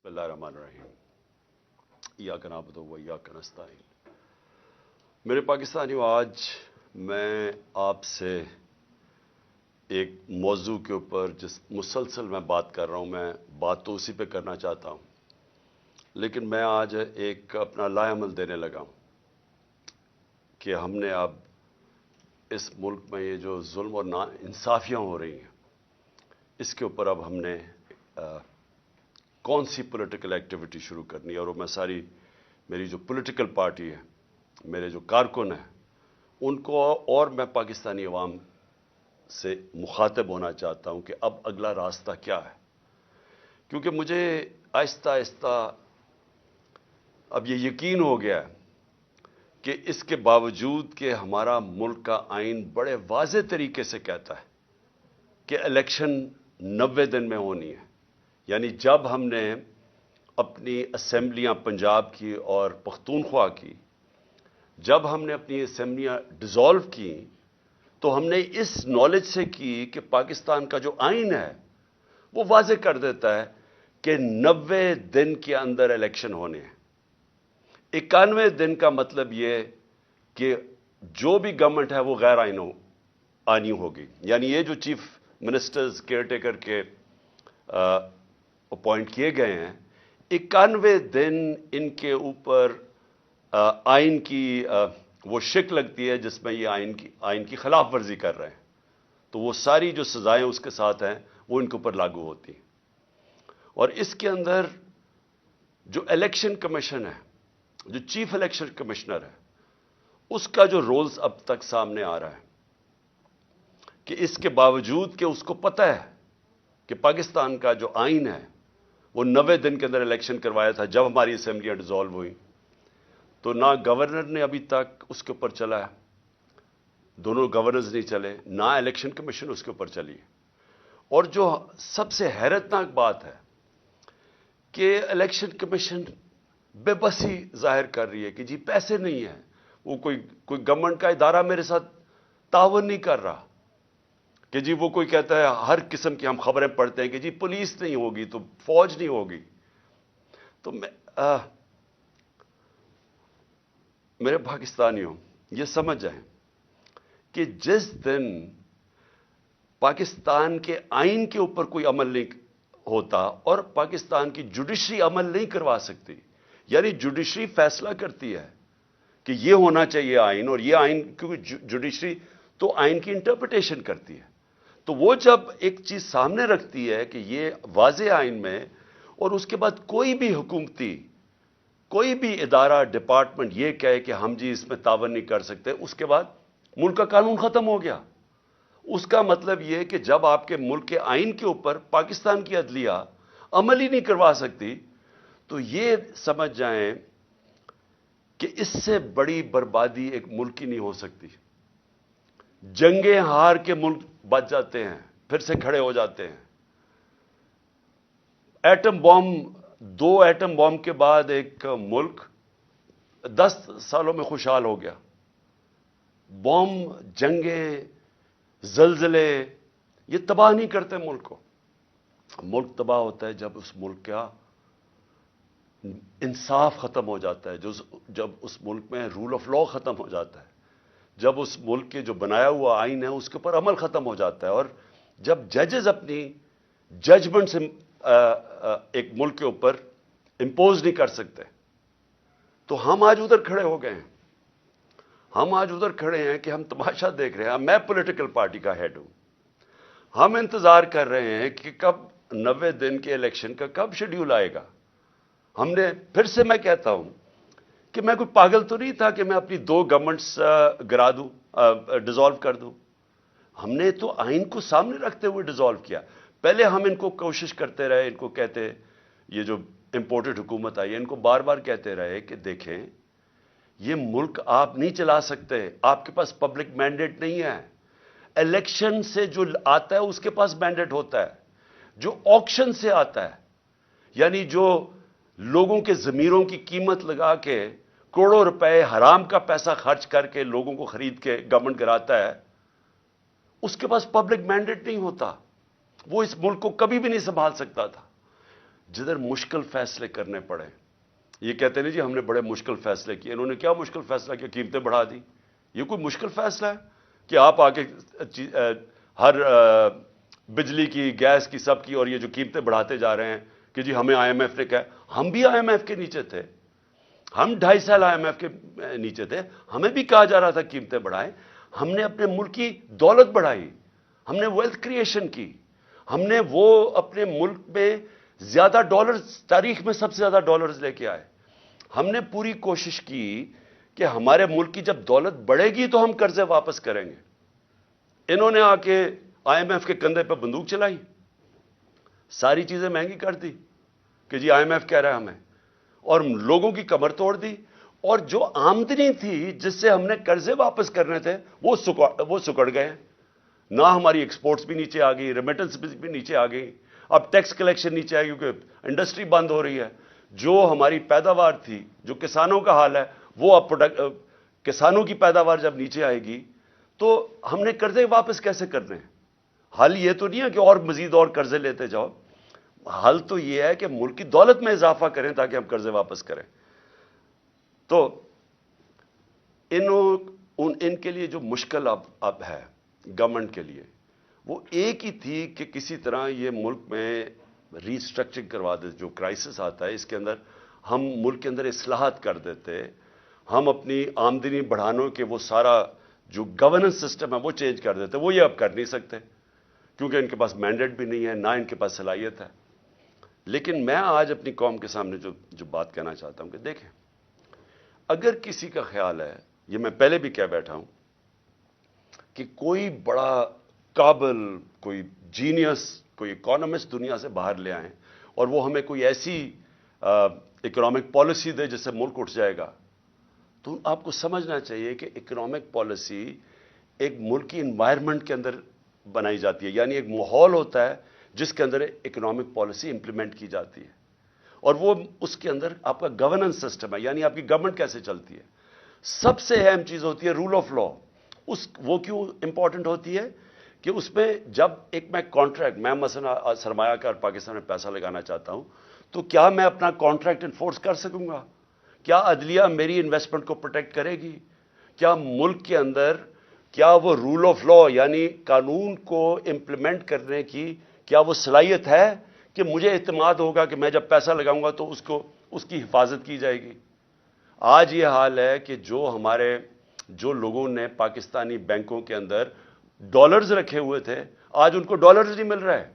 बिस्मिल्लाहिर्रहमानिर्रहीम। इय्याका नअबुदु व इय्याका नस्तईन। मेरे पाकिस्तानियों, आज मैं आपसे एक मौजू के ऊपर जिस मुसलसल मैं बात कर रहा हूँ, मैं बात तो उसी पे करना चाहता हूँ, लेकिन मैं आज एक अपना लाएअमल देने लगा हूँ कि हमने अब इस मुल्क में ये जो जुल्म और नाइंसाफियाँ हो रही हैं, इसके ऊपर अब हमने कौन सी पॉलिटिकल एक्टिविटी शुरू करनी है। और मैं सारी मेरी जो पॉलिटिकल पार्टी है, मेरे जो कारकुन हैं, उनको और मैं पाकिस्तानी अवाम से मुखातिब होना चाहता हूं कि अब अगला रास्ता क्या है। क्योंकि मुझे आहिस्ता आहिस्ता अब ये यकीन हो गया है कि इसके बावजूद कि हमारा मुल्क का आइन बड़े वाज़ेह तरीके से कहता है कि इलेक्शन 90 दिन में होनी है, यानी जब हमने अपनी असेंबलियां पंजाब की और पख्तूनख्वा की, जब हमने अपनी असेंबलियां डिसॉल्व की, तो हमने इस नॉलेज से की कि पाकिस्तान का जो आइन है वो वाज़ेह कर देता है कि 90 दिन के अंदर इलेक्शन होने हैं। 91 दिन का मतलब ये कि जो भी गवर्नमेंट है वो गैर आइनी होगी। यानी ये जो चीफ मिनिस्टर्स केयर टेकर के अपॉइंट किए गए हैं, 91 दिन इनके ऊपर आइन की वो शिक लगती है जिसमें ये आइन की खिलाफ वर्जी कर रहे हैं, तो वो सारी जो सजाएं उसके साथ हैं वो इनके ऊपर लागू होती हैं। और इसके अंदर जो इलेक्शन कमीशन है, जो चीफ इलेक्शन कमिश्नर है, उसका जो रोल्स अब तक सामने आ रहा है कि इसके बावजूद कि उसको पता है कि पाकिस्तान का जो आइन है वो 90 दिन के अंदर इलेक्शन करवाया था जब हमारी असेंबलियां डिसॉल्व हुई, तो ना गवर्नर ने अभी तक उसके ऊपर चला है, दोनों गवर्नर्स नहीं चले, ना इलेक्शन कमीशन उसके ऊपर चली। और जो सबसे हैरतनाक बात है कि इलेक्शन कमीशन बेबसी जाहिर कर रही है कि जी पैसे नहीं है, वो कोई गवर्नमेंट का इदारा मेरे साथ तावन नहीं कर रहा, कि जी वो कोई कहता है, हर किस्म की हम खबरें पढ़ते हैं कि जी पुलिस नहीं होगी तो फौज नहीं होगी। तो मेरे पाकिस्तानियों, ये समझ जाएं कि जिस दिन पाकिस्तान के आइन के ऊपर कोई अमल नहीं होता और पाकिस्तान की जुडिशरी अमल नहीं करवा सकती, यानी जुडिशरी फैसला करती है कि ये होना चाहिए आइन, और ये आइन, क्योंकि जुडिशरी तो आइन की इंटरप्रिटेशन करती है, तो वो जब एक चीज सामने रखती है कि ये वाज़ेह आइन में, और उसके बाद कोई भी हुकूमती, कोई भी इदारा, डिपार्टमेंट ये कहे कि हम जी इसमें तावन नहीं कर सकते, उसके बाद मुल्क का कानून खत्म हो गया। उसका मतलब यह कि जब आपके मुल्क के आइन के ऊपर पाकिस्तान की अदलिया अमल ही नहीं करवा सकती, तो ये समझ जाएं कि इससे बड़ी बर्बादी एक मुल्क की नहीं हो सकती। जंगे हार के मुल्क बच जाते हैं, फिर से खड़े हो जाते हैं। एटम बॉम्ब, 2 एटम बॉम्ब के बाद एक मुल्क 10 सालों में खुशहाल हो गया। बॉम्ब, जंगे, जलजले ये तबाह नहीं करते मुल्क को। मुल्क तबाह होता है जब उस मुल्क का इंसाफ खत्म हो जाता है, जब उस मुल्क में रूल ऑफ लॉ खत्म हो जाता है, जब उस मुल्क के जो बनाया हुआ आइन है उसके ऊपर अमल खत्म हो जाता है, और जब जजेस अपनी जजमेंट से एक मुल्क के ऊपर इंपोज नहीं कर सकते। तो हम आज उधर खड़े हो गए हैं, हम आज उधर खड़े हैं कि हम तमाशा देख रहे हैं। मैं पॉलिटिकल पार्टी का हेड हूं, हम इंतजार कर रहे हैं कि कब 90 दिन के इलेक्शन का कब शेड्यूल आएगा। हमने, फिर से मैं कहता हूं कि मैं कोई पागल तो नहीं था कि मैं अपनी 2 गवर्नमेंट्स गिरा दूं, डिसॉल्व कर दूं। हमने तो आइन को सामने रखते हुए डिसॉल्व किया। पहले हम इनको कोशिश करते रहे, इनको कहते, ये जो इंपोर्टेड हुकूमत आई है, इनको बार बार कहते रहे कि देखें, ये मुल्क आप नहीं चला सकते, आपके पास पब्लिक मैंडेट नहीं है। इलेक्शन से जो आता है उसके पास मैंडेट होता है, जो ऑक्शन से आता है, यानी जो लोगों के जमीरों की कीमत लगा के करोड़ों रुपए हराम का पैसा खर्च करके लोगों को खरीद के गवर्नमेंट कराता है, उसके पास पब्लिक मैंडेट नहीं होता, वो इस मुल्क को कभी भी नहीं संभाल सकता था। जिधर मुश्किल फैसले करने पड़े। ये कहते नहीं जी हमने बड़े मुश्किल फैसले किए। इन्होंने क्या मुश्किल फैसला किया? कीमतें बढ़ा दी। ये कोई मुश्किल फैसला है कि आप आके हर बिजली की, गैस की, सब की, और ये जो कीमतें बढ़ाते जा रहे हैं कि जी हमें आईएमएफ ने कहा। हम भी आईएमएफ के नीचे थे, हम 2.5 साल आईएमएफ के नीचे थे, हमें भी कहा जा रहा था कीमतें बढ़ाएं। हमने अपने मुल्क की दौलत बढ़ाई, हमने वेल्थ क्रिएशन की, हमने वो अपने मुल्क में ज्यादा डॉलर्स, तारीख में सबसे ज्यादा डॉलर्स लेके आए। हमने पूरी कोशिश की कि हमारे मुल्क की जब दौलत बढ़ेगी तो हम कर्जे वापस करेंगे। इन्होंने आके आईएमएफ के कंधे पर बंदूक चलाई, सारी चीजें महंगी कर दी कि जी आईएमएफ कह रहा है हमें, और लोगों की कमर तोड़ दी। और जो आमदनी थी जिससे हमने कर्जे वापस करने थे वो सुकड़ गए। ना हमारी एक्सपोर्ट्स भी नीचे आ गई, रेमिटेंस भी नीचे आ गई, अब टैक्स कलेक्शन नीचे आएगी क्योंकि इंडस्ट्री बंद हो रही है। जो हमारी पैदावार थी, जो किसानों का हाल है, वो अब किसानों की पैदावार जब नीचे आएगी तो हमने कर्जे वापस कैसे करने हैं? हल ये तो नहीं है कि और मजीद और कर्जे लेते जाओ, हल तो ये है कि मुल्क की दौलत में इजाफा करें ताकि हम कर्जे वापस करें। तो इनके लिए जो मुश्किल अब है गवर्नमेंट के लिए, वो एक ही थी कि किसी तरह ये मुल्क में रीस्ट्रक्चरिंग करवा दे। जो क्राइसिस आता है इसके अंदर हम मुल्क के अंदर इस्लाहात कर देते, हम अपनी आमदनी बढ़ाने के वो सारा जो गवर्नेंस सिस्टम है वो चेंज कर देते। वो ये अब कर नहीं सकते क्योंकि इनके पास मैंडेट भी नहीं है, ना इनके पास सलाहियत है। लेकिन मैं आज अपनी कौम के सामने जो बात कहना चाहता हूं कि देखें, अगर किसी का ख्याल है, ये मैं पहले भी कह बैठा हूं, कि कोई बड़ा काबिल, कोई जीनियस, कोई इकोनॉमिस्ट दुनिया से बाहर ले आए और वो हमें कोई ऐसी इकोनॉमिक पॉलिसी दे जिससे मुल्क उठ जाएगा, तो आपको समझना चाहिए कि इकोनॉमिक पॉलिसी एक मुल्क की एनवायरनमेंट के अंदर बनाई जाती है। यानी एक माहौल होता है जिसके अंदर इकोनॉमिक पॉलिसी इंप्लीमेंट की जाती है, और वो उसके अंदर आपका गवर्नेंस सिस्टम है, यानी आपकी गवर्नमेंट कैसे चलती है। सबसे अहम चीज होती है रूल ऑफ लॉ। वो क्यों इंपॉर्टेंट होती है कि उसमें जब मैं कॉन्ट्रैक्ट, मैं मसलन सरमायाकार पाकिस्तान में पैसा लगाना चाहता हूं, तो क्या मैं अपना कॉन्ट्रैक्ट इन्फोर्स कर सकूंगा? क्या अदलिया मेरी इन्वेस्टमेंट को प्रोटेक्ट करेगी? क्या मुल्क के अंदर क्या वो रूल ऑफ लॉ यानी कानून को इंप्लीमेंट करने की क्या वो सलाहियत है कि मुझे इत्मीनान होगा कि मैं जब पैसा लगाऊंगा तो उसकी हिफाजत की जाएगी? आज ये हाल है कि जो लोगों ने पाकिस्तानी बैंकों के अंदर डॉलर्स रखे हुए थे, आज उनको डॉलर्स नहीं मिल रहा है।